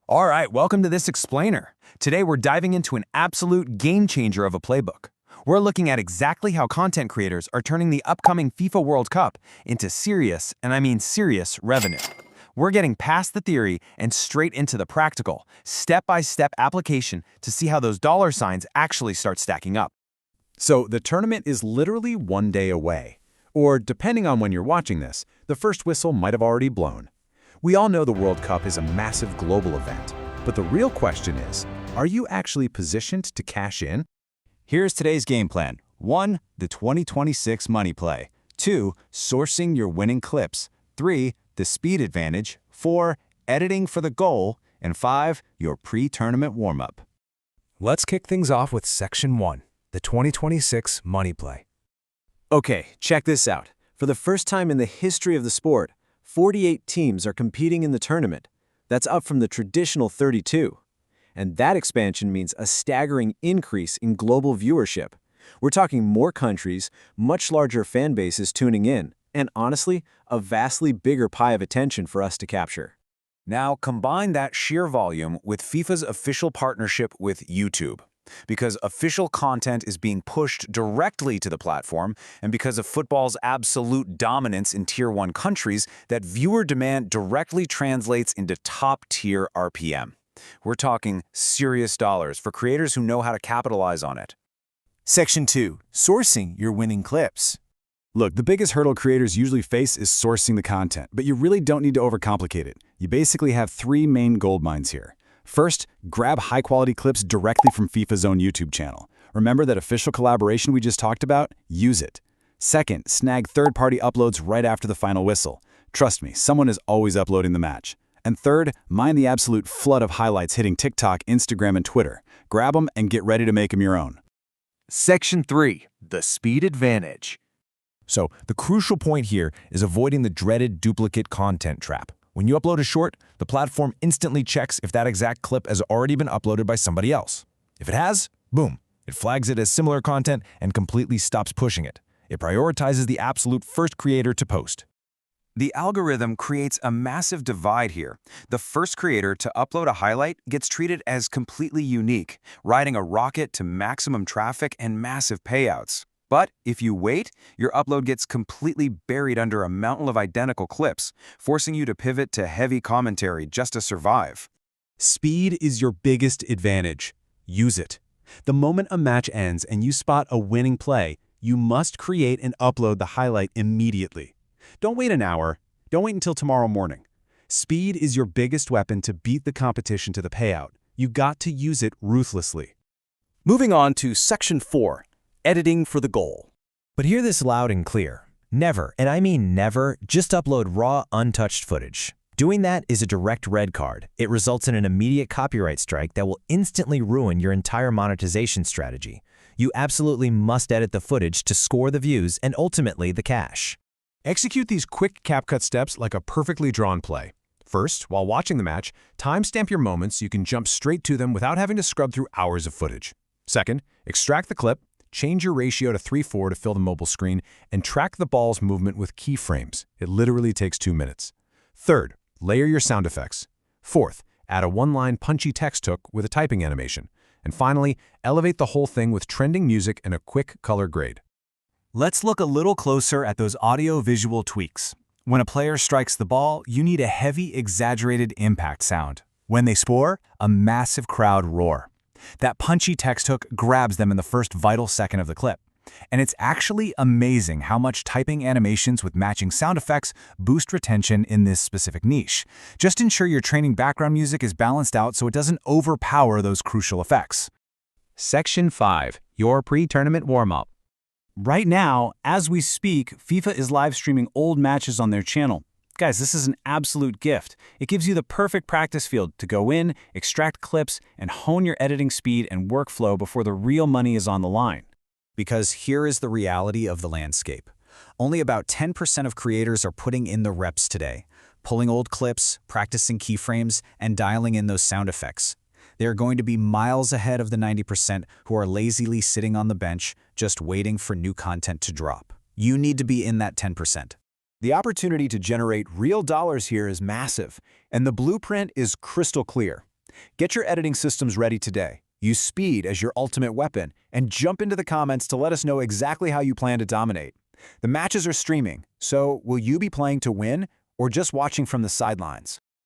All right, welcome to this explainer. Today we're diving into an absolute game changer of a playbook. We're looking at exactly how content creators are turning the upcoming FIFA World Cup into serious, and I mean serious, revenue. We're getting past the theory and straight into the practical, step-by-step application to see how those dollar signs actually start stacking up. So the tournament is literally one day away. Or, depending on when you're watching this, the first whistle might have already blown. We all know the World Cup is a massive global event, but the real question is, are you actually positioned to cash in? Here's today's game plan. 1. The 2026 money play. 2. Sourcing your winning clips. 3. The speed advantage. 4. Editing for the goal. And 5. Your pre-tournament warm-up. Let's kick things off with Section 1, the 2026 money play. Okay, check this out. For the first time in the history of the sport, 48 teams are competing in the tournament. That's up from the traditional 32. And that expansion means a staggering increase in global viewership. We're talking more countries, much larger fan bases tuning in, and honestly, a vastly bigger pie of attention for us to capture. Now combine that sheer volume with FIFA's official partnership with YouTube. Because official content is being pushed directly to the platform, and because of football's absolute dominance in Tier 1 countries, that viewer demand directly translates into top-tier RPM. We're talking serious dollars for creators who know how to capitalize on it. Section 2. Sourcing your winning clips. Look, the biggest hurdle creators usually face is sourcing the content, but you really don't need to overcomplicate it. You basically have three main gold mines here. First, grab high-quality clips directly from FIFA's own YouTube channel. Remember that official collaboration we just talked about? Use it. Second, snag third-party uploads right after the final whistle. Trust me, someone is always uploading the match. And third, mine the absolute flood of highlights hitting TikTok, Instagram, and Twitter. Grab them and get ready to make them your own. Section 3. The speed advantage. So, the crucial point here is avoiding the dreaded duplicate content trap. When you upload a short, the platform instantly checks if that exact clip has already been uploaded by somebody else. If it has, boom, it flags it as similar content and completely stops pushing it. It prioritizes the absolute first creator to post. The algorithm creates a massive divide here. The first creator to upload a highlight gets treated as completely unique, riding a rocket to maximum traffic and massive payouts. But if you wait, your upload gets completely buried under a mountain of identical clips, forcing you to pivot to heavy commentary just to survive. Speed is your biggest advantage. Use it. The moment a match ends and you spot a winning play, you must create and upload the highlight immediately. Don't wait an hour. Don't wait until tomorrow morning. Speed is your biggest weapon to beat the competition to the payout. You got to use it ruthlessly. Moving on to Section 4, editing for the goal. But hear this loud and clear. Never, and I mean never, just upload raw, untouched footage. Doing that is a direct red card. It results in an immediate copyright strike that will instantly ruin your entire monetization strategy. You absolutely must edit the footage to score the views and ultimately the cash. Execute these quick CapCut steps like a perfectly drawn play. First, while watching the match, timestamp your moments so you can jump straight to them without having to scrub through hours of footage. Second, extract the clip, change your ratio to 3:4 to fill the mobile screen, and track the ball's movement with keyframes. It literally takes 2 minutes. Third, layer your sound effects. Fourth, add a one-line punchy text hook with a typing animation. And finally, elevate the whole thing with trending music and a quick color grade. Let's look a little closer at those audio-visual tweaks. When a player strikes the ball, you need a heavy, exaggerated impact sound. When they score, a massive crowd roar. That punchy text hook grabs them in the first vital second of the clip. And it's actually amazing how much typing animations with matching sound effects boost retention in this specific niche. Just ensure your training background music is balanced out so it doesn't overpower those crucial effects. Section 5, your pre-tournament warm-up. Right now, as we speak, FIFA is live streaming old matches on their channel. Guys, this is an absolute gift. It gives you the perfect practice field to go in, extract clips, and hone your editing speed and workflow before the real money is on the line. Because here is the reality of the landscape. Only about 10% of creators are putting in the reps today, pulling old clips, practicing keyframes, and dialing in those sound effects. They are going to be miles ahead of the 90% who are lazily sitting on the bench, just waiting for new content to drop. You need to be in that 10%. The opportunity to generate real dollars here is massive, and the blueprint is crystal clear. Get your editing systems ready today. Use speed as your ultimate weapon, and jump into the comments to let us know exactly how you plan to dominate. The matches are streaming, so will you be playing to win or just watching from the sidelines?